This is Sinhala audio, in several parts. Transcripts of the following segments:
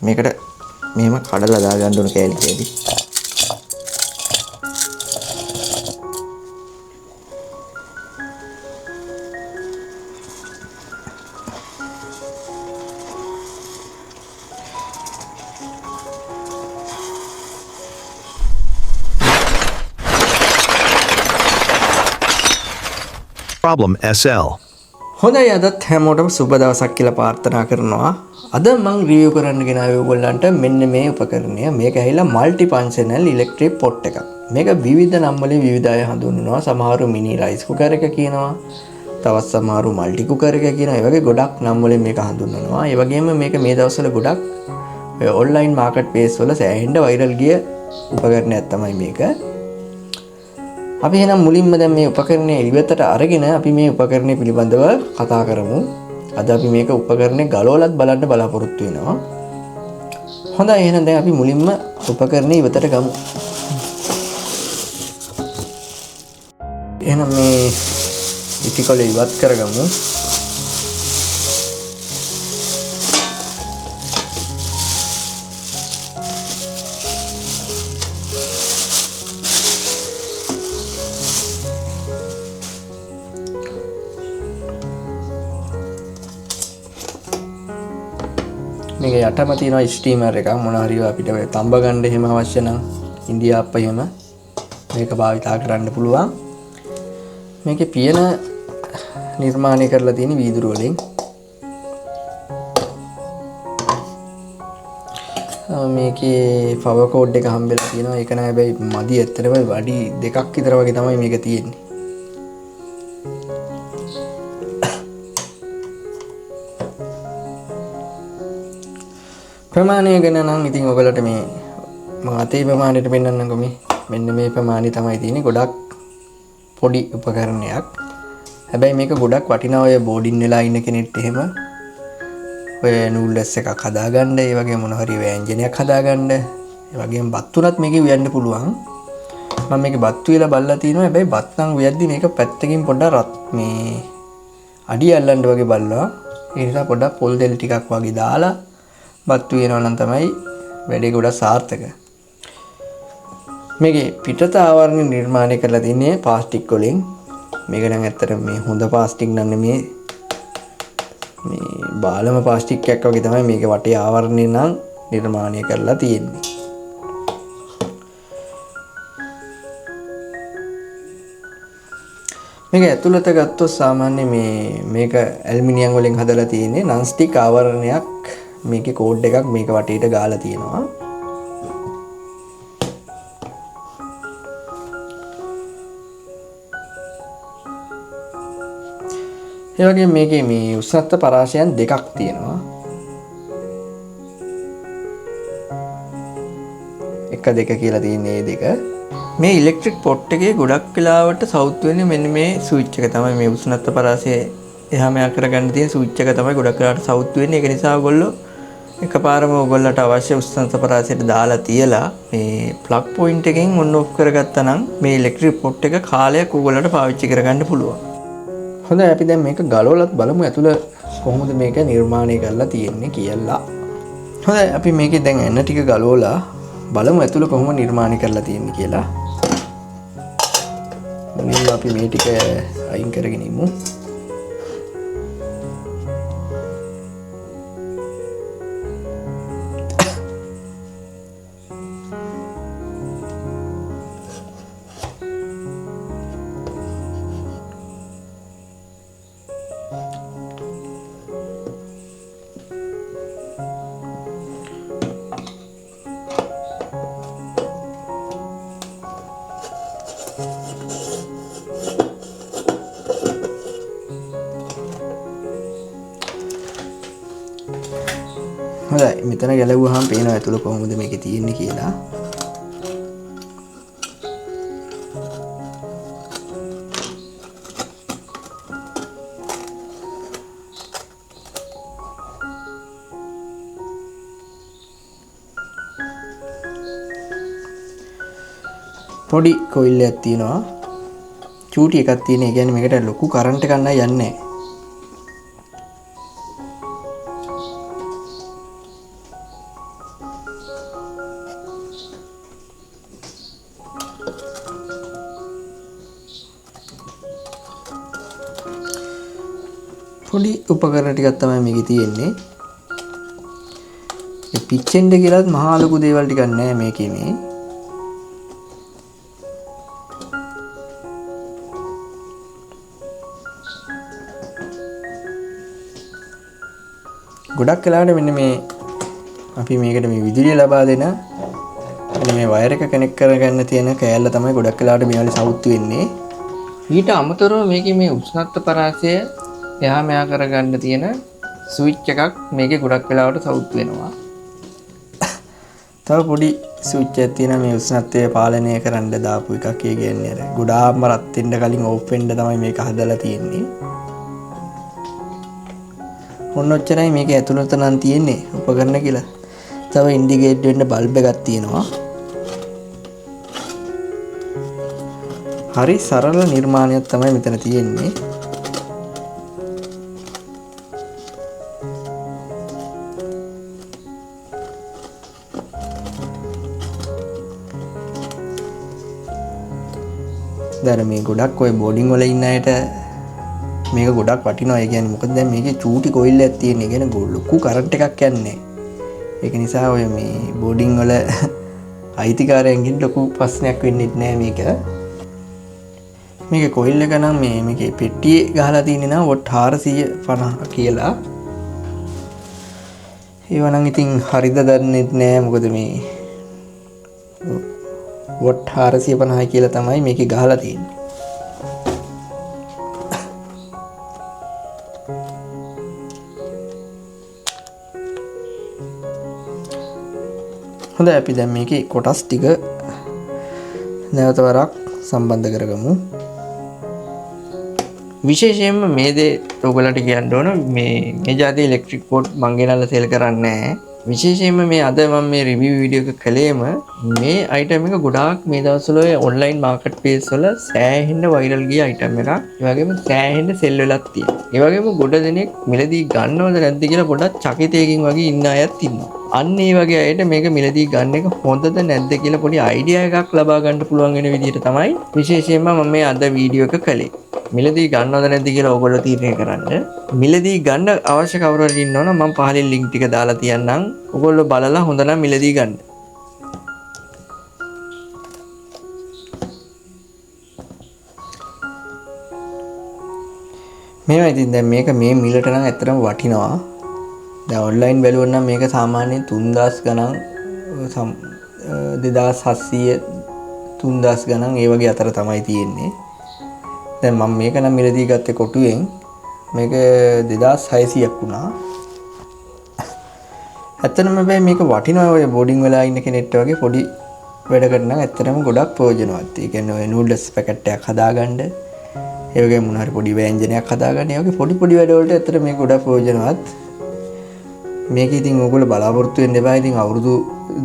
මේකට මෙහෙම කඩලා දාගන්න ඕන කෑලි කෑලි. Problem SL. හොඳයි අදත් හැමෝටම සුබ දවසක් කියලා ප්‍රාර්ථනා කරනවා. අද මම රිවිව් කරන්න ගෙනාවේ ඔයගොල්ලන්ට මෙන්න මේ උපකරණය. මේක ඇහිලා মাল্টি ෆන්ක්ෂනල් ඉලෙක්ට්‍රික් පොට් එකක්. මේක විවිධ නම් වලින් විවිධ අය හඳුන්වනවා. සමහරු මිනි රයිස් කුකර් එක කියනවා. තවත් සමහරු মাল্টি කුකර් එක කියනවා. ඒ වගේ ගොඩක් නම් වලින් මේක හඳුන්වනවා. ඒ වගේම මේක මේ දවස්වල ගොඩක් ඔය ඔන්ලයින් මාකට් ප්ලේස් වල සෑහෙන්න වෛරල් ගිය උපකරණයක් තමයි මේක. අපි එහෙනම් මුලින්ම දැන් මේ උපකරණය ඉවතට අරගෙන අපි මේ උපකරණය පිළිබඳව කතා කරමු. අද අපි මේක උපකරණේ ගලවලත් බලන්න බලාපොරොත්තු වෙනවා. හොඳයි එහෙනම් දැන් අපි මුලින්ම උපකරණය ඉවතට ගමු. එහෙනම් මේ ඉටිකොල ඉවත් කරගමු. මේක යටම තියෙනවා ස්ටීමර් එකක් මොන හරි අපිට තඹ ගන්න එහෙම අවශ්‍ය නම් ඉන්දියාප්ප එහෙම මේක භාවිතා කරන්න පුළුවන්. මේකේ පියන නිර්මාණය කරලා තියෙන වීදුරු වලින්. මේකේ පවර් කෝඩ් එක හම්බෙලා තියෙනවා. ඒක නෑ හැබැයි මදි ඇත්තටම වඩි දෙකක් විතර වගේ තමයි මේක තියෙන්නේ. ප්‍රමාණය ගැන නම් ඉතින් ඔයගලට මේ මම අතේ ප්‍රමාණයට පෙන්නන්නම්කො මේ මෙන්න මේ ප්‍රමාණය තමයි තියෙන්නේ. ගොඩක් පොඩි උපකරණයක්. හැබැයි මේක ගොඩක් වටිනා ඔය බෝඩින් වෙලා ඉන්න කෙනෙක්ට එහෙම ඔය නූඩ්ල්ස් එකක් හදාගන්න, ඒ වගේ මොන හරි ව්‍යංජනයක් හදාගන්න, ඒ වගේම බත් උනත් මේකේ උයන්න පුළුවන්. මම මේකේ බත් උයලා බලලා තියෙනවා. හැබැයි බත් නම් උයද්දි මේක පැත්තකින් පොඩ්ඩක් රත් මේ අඩිය අල්ලන්න වගේ බලනවා. ඒ නිසා පොඩ්ඩක් පොල් තෙල් ටිකක් වගේ දාලා බත් උයනවා නම් තමයි වැඩේ ගොඩක් සාර්ථක. මේකේ පිටත ආවරණය නිර්මාණය කරලා තින්නේ ප්ලාස්ටික් වලින්. මේක නම් ඇත්තටම මේ හොඳ ප්ලාස්ටික් නම් නෙමේ. මේ බාලම ප්ලාස්ටික් එකක් වගේ තමයි මේකේ වටේ ආවරණය නම් නිර්මාණය කරලා තියෙන්නේ. මේක ඇතුළත ගත්තොත් සාමාන්‍ය මේක ඇලුමිනියම් වලින් හදලා තියෙන්නේ. නන් ස්ටික් ආවරණයක්. මේකේ කෝඩ් එකක් මේක වටේට ගාලා තියෙනවා. ඒ වගේම මේකේ මේ උෂ්ණත්ව පරාසයන් දෙකක් තියෙනවා. 1 2 කියලා තියෙන්නේ මේ දෙක. මේ ඉලෙක්ට්‍රික් පොට් එකේ ගොඩක් වෙලාවට සවුත් වෙන්නේ මෙන්න මේ ස්විච් එක තමයි. මේ උෂ්ණත්ව පරාසය එහා මෙහා කරගන්න තියෙන ස්විච් එක තමයි ගොඩක් වෙලාවට සවුත් වෙන්නේ. ඒක නිසා ඔයගොල්ලෝ එකපාරම ඔයගොල්ලන්ට අවශ්‍ය උෂ්ණත්ව පරාසයට දාලා තියලා මේ ප්ලග් පොයින්ට් එකෙන් ඔන් ඔෆ් කරගත්තා නම් මේ ඉලෙක්ට්‍රික් පොට් එක කාලයක් ඔයගොල්ලන්ට පාවිච්චි කරගන්න පුළුවන්. හොඳයි අපි දැන් මේක ගලවලත් බලමු ඇතුළ කොහොමද මේක නිර්මාණය කරලා තියෙන්නේ කියලා. හොඳයි අපි මේකේ දැන් එන්න ටික ගලවලා බලමු ඇතුළ කොහොම නිර්මාණය කරලා තියෙන්නේ කියලා. මුලින්ම අපි මේ ටික අයින් කරගෙන ඉමු. හොඳයි මෙතන ගැලවුවාම පේනවා ඇතුළ කොහොමද මේකේ තියෙන්නේ කියලා. පොඩි කොයිල් එකක් තියෙනවා. චූටි එකක් තියෙන. ඒ කියන්නේ මේකට ලොකු කරන්ට් එකක් නෑ යන්නේ. පොඩි උපකරණ ටිකක් තමයි මේකේ තියෙන්නේ. ඒ පිච්චෙන්න කියලාත් මහා ලොකු දේවල් ටිකක් නෑ මේකේ මේ. ගොඩක් වෙලාවට මෙන්න මේ අපි මේකට මේ විදුලිය ලබා දෙන මෙන්න මේ වයර් එක කනෙක්ට් කරගන්න තියෙන කෑල්ල තමයි ගොඩක් වෙලාවට මේ වගේ සවුත්තු වෙන්නේ. ඊට අමතරව මේකේ මේ උෂ්ණත්ව පරාසය එහා මෙහා කරගන්න තියෙන ස්විච් එකක් මේකේ ගොඩක් වෙලාවට සවුත්තු වෙනවා. තව පොඩි ස්විච් එකක් තියෙනවා මේ උෂ්ණත්වය පාලනය කරන්න දාපු එකක්. ඒ කියන්නේ අර ගොඩාක්ම රත් වෙන්න කලින් ඕෆ් වෙන්න තමයි මේක හදලා තියෙන්නේ. ඔන්න ඔච්චරයි මේක ඇතුළත නම් තියෙන්නේ උපකරණ කියලා. තව ඉන්ඩිකේට් වෙන්න බල්බ් එකක් තියෙනවා. හරි සරල නිර්මාණයක් තමයි මෙතන තියෙන්නේ. දැන් මේ ගොඩක් ඔය බෝඩින් වල ඉන්න අයට මේක ගොඩක් වටිනවා. ඒ කියන්නේ මොකද දැන් මේකේ චූටි කොයිල් එකක් තියෙන. ඒ කියන්නේ ලොකු කරන්ට් එකක් යන්නේ. ඒක නිසා ඔය මේ බෝඩින් වල අයිතිකාරයන්ගෙන් ලොකු ප්‍රශ්නයක් වෙන්නේ නැහැ මේක. මේකේ කොයිල් එක නම් මේකේ පෙට්ටියේ ගහලා තියෙන්නේ නම් වොට් 450 කියලා. ඒව නම් ඉතින් හරිද දන්නේ නැහැ. මොකද මේ වොට් 450 කියලා තමයි මේකේ ගහලා තියෙන්නේ. හොඳයි අපි දැන් මේකේ කොටස් ටික නැවත වරක් සම්බන්ධ කරගමු. විශේෂයෙන්ම මේ දේ ඔයගලට කියන්න ඕන මේ જાති ඉලෙක්ට්‍රික් පොට් මං ගෙනල්ලා සෙල් කරන්නේ නැහැ. විශේෂයෙන්ම මේ අද මම මේ රිවිව් වීඩියෝ එක කළේම මේ අයිටම් එක ගොඩාක් මේ දවස්වල ඔන්ලයින් මාකට් ප්ලේස් වල සෑහෙන්න වෛරල් ගිය අයිටම් එකක්. ඒ වගේම සෑහෙන්න සෙල් වෙලක් තියෙනවා. ඒ වගේම ගොඩ දෙනෙක් මිලදී ගන්නවද නැද්ද කියලා පොඩ්ඩක් චකිතයකින් වගේ ඉන්න අයත් ඉන්නවා. අන්න ඒ වගේ අයට මේක මිලදී ගන්න එක හොඳද නැද්ද කියලා පොඩි අයිඩියා එකක් ලබා ගන්න පුළුවන් වෙන විදිහට තමයි විශේෂයෙන්ම මම මේ අද වීඩියෝ එක කළේ. මිලදී ගන්නවද නැද්ද කියලා ඔයගොල්ලෝ තීරණය කරන්න. මිලදී ගන්න අවශ්‍ය කවුරු හරි ඉන්නවනම් මම පහලින් ලින්ක් ටික දාලා තියන්නම්. ඔයගොල්ලෝ බලලා හොඳ නම් මිලදී ගන්න. මේවා ඉතින් දැන් මේක මේ මිලට නම් ඇත්තටම වටිනවා. දැන් ඔන්ලයින් බැලුවොත් නම් මේක සාමාන්‍යයෙන් 3000 ගණන් 2700 3000 ගණන් ඒ වගේ අතර තමයි තියෙන්නේ. දැන් මම මේක නම් මිලදී ගත්තේ කොටුවෙන්. මේක 2600ක් වුණා. ඇත්තටම බෑ මේක වටිනවා. ඔය බෝඩින් වෙලා ඉන්න කෙනෙක්ට වගේ පොඩි වැඩකට නම් ඇත්තටම ගොඩක් ප්‍රයෝජනවත්. ඒ කියන්නේ ඔය නූඩ්ල්ස් පැකට් එකක් හදාගන්න, ඒ වගේ මොන හරි පොඩි ව්‍යංජනයක් හදාගන්න, ඒ වගේ පොඩි වැඩ වලට ඇත්තට මේක ගොඩක් ප්‍රයෝජනවත්. මේක ඉතින් ඔයගොල්ලෝ බලාපොරොත්තු වෙන්න එපා. ඉතින් අවුරුදු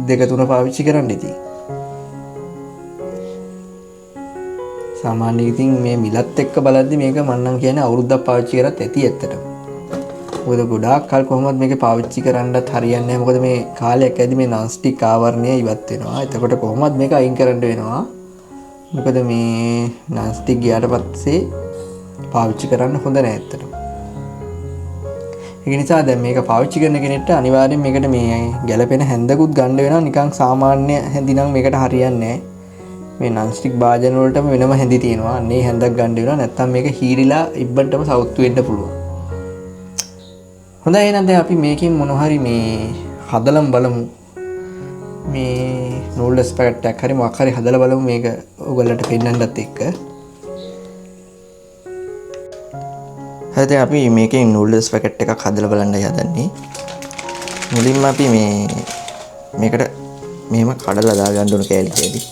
2-3 පාවිච්චි කරන්න ඉතින්. සාමාන්‍යයෙන් ඉතින් මේ මිලත් එක්ක බලද්දි මේක මම නම් කියන්නේ අවුරුද්දක් පාවිච්චි කරත් ඇති ඇත්තටම. මොකද ගොඩාක් කල් කොහොමද මේක පාවිච්චි කරන්නත් හරියන්නේ නැහැ. මොකද මේ කාලයක් ඇද්දි මේ non stick ආවරණය ඉවත් වෙනවා. එතකොට කොහොමද මේක අයින් කරන්න වෙනවා. මොකද මේ non stick ගියාට පස්සේ පාවිච්චි කරන්න හොඳ නැහැ ඇත්තටම. ඒක නිසා දැන් මේක පාවිච්චි කරන කෙනෙක්ට අනිවාර්යෙන් මේකට මේ ගැළපෙන හැන්දකුත් ගන්න වෙනවා. නිකන් සාමාන්‍ය හැඳි නම් මේකට හරියන්නේ නැහැ. මේ non stick භාජන වලටම වෙනම හැඳි තියෙනවා. අන්නේ හැන්දක් ගන්න වෙනවා. නැත්තම් මේක හීරිලා ඉබ්බන්ටම සවුත්තු වෙන්න පුළුවන්. හොඳයි එහෙනම් දැන් අපි මේකෙන් මොන හරි මේ හදලම් බලමු. මේ නූඩ්ල්ස් පැකට් එකක් හරි මොකක් හරි හදලා බලමු මේක ඔයගොල්ලන්ට පෙන්නන්නත් එක්ක. හරි අපි මේකේ නූඩ්ල්ස් පැකට් එකක් හදලා බලන්නයි හදන්නේ. මුලින්ම අපි මේකට මෙහෙම කඩලා දාගන්න ඕන කෑලි කෑලි.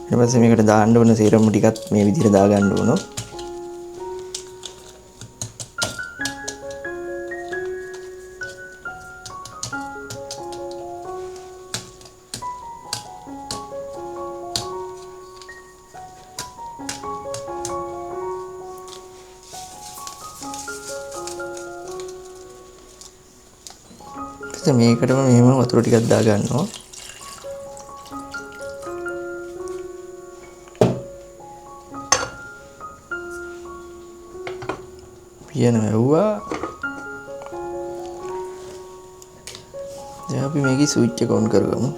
ඊට පස්සේ මේකට දාන්න ඕන සීරම් ටිකත් මේ විදිහට දාගන්න ඕන. පස්සේ මේකටම මෙහෙම වතුර ටිකක් දා ගන්නවා. පියන වැව්වා. දැන් අපි මේකේ ස්විච් එක ඔන් කරගමු.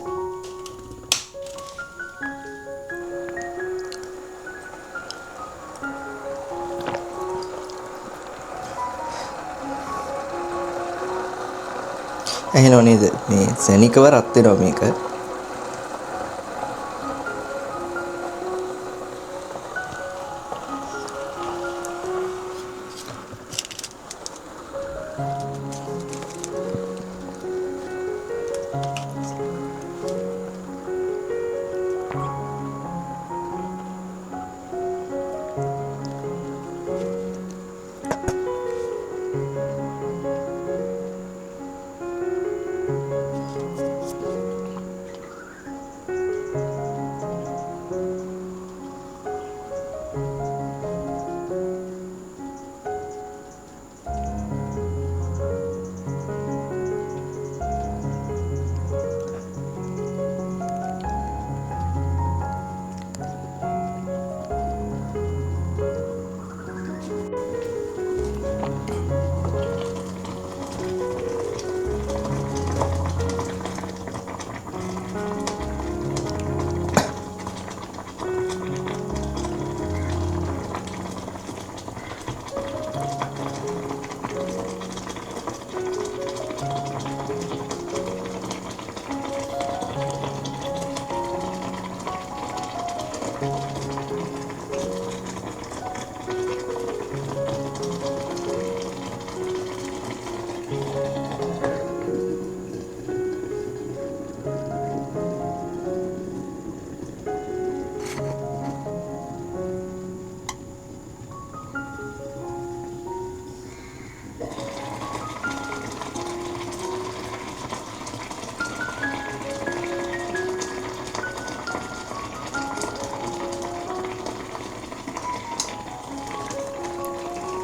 ඇහෙනව නේද? මේ සෙනිකව රත් වෙනවා මේක.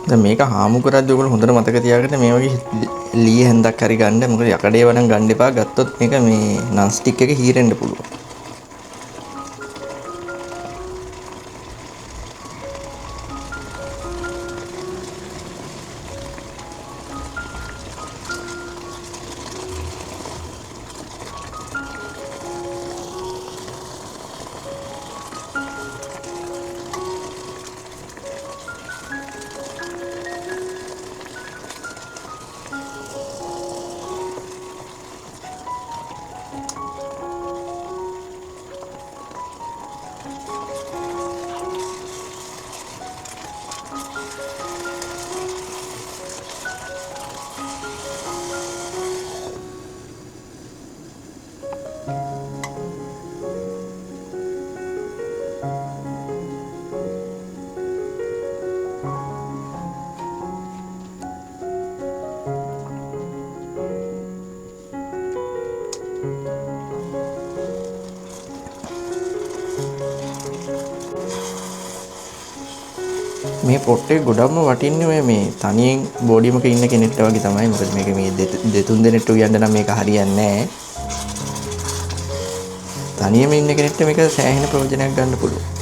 දැන් මේක හාමු කරද්දී ඔයගොල්ලෝ හොඳට මතක තියාගන්න මේ වගේ ලී හැන්දක් හරි ගන්න. මොකද යකඩේ වඩන් ගන්න එපා. ගත්තොත් මේක මේ නන් ස්ටික් එක හීරෙන්න පුළුවන්. මේ පොට් එක ගොඩක්ම වටින්නේ මේ තනියෙන් බෝඩියමක ඉන්න කෙනෙක්ට වගේ තමයි. මොකද මේක මේ දෙතුන් දෙනෙක්ට උයන්න නම් මේක හරියන්නේ නැහැ. තනියම ඉන්න කෙනෙක්ට මේක සෑහෙන ප්‍රයෝජනයක් ගන්න පුළුවන්.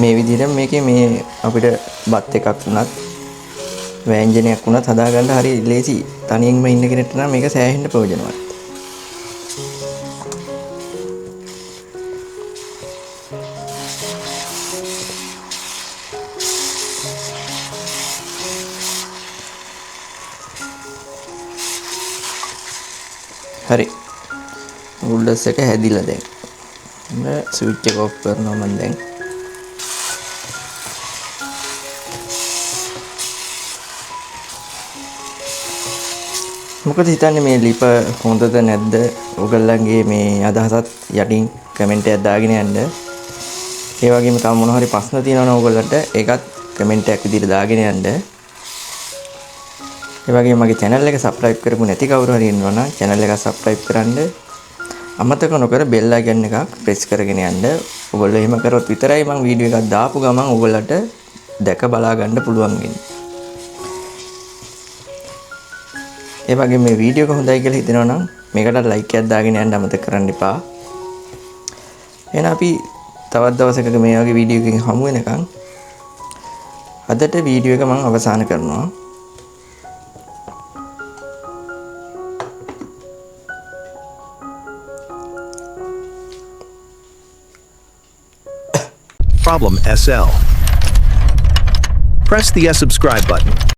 මේ විදිහට මේකේ මේ අපිට බත් එකක් වුණත් ව්‍යංජනයක් වුණත් හදාගන්න හරි ලේසි. තනියෙන්ම ඉන්න කෙනෙක්ට නම් මේක සෑහෙන්න ප්‍රයෝජනවත්. හරි. නූඩල්ස් එක හැදිලා දැන්. මම ස්විච් එක ඔෆ් කරනවා මම දැන්. මොකද හිතන්නේ මේ ලිප හොඳද නැද්ද? ඔයගොල්ලන්ගේ මේ අදහසත් යටින් කමෙන්ට් එකක් දාගෙන යන්න. ඒ වගේම තව මොන හරි ප්‍රශ්න තියෙනවා නම් ඔයගොල්ලන්ට ඒකත් කමෙන්ට් එකක් විදිහට දාගෙන යන්න. ඒ වගේම මගේ channel එක subscribe කරපු නැති කවුරු හරි ඉන්නවා නම් channel එක subscribe කරන්න. අමතක නොකර bell icon එකක් press කරගෙන යන්න. ඔයගොල්ලෝ එහෙම කරොත් විතරයි මම වීඩියෝ එකක් දාපු ගමන් ඔයගොල්ලන්ට දැක බලා ගන්න පුළුවන් වෙන්නේ. ඒ වගේම මේ වීඩියෝ එක හොඳයි කියලා හිතෙනවා නම් මේකට like එකක් දාගෙන යන්න අමතක කරන්න එපා. එහෙනම් අපි තවත් දවසක මේ වගේ වීඩියෝ එකකින් හමු වෙනකන් අදට වීඩියෝ එක මම අවසන් කරනවා. Problem SL. Press the subscribe button.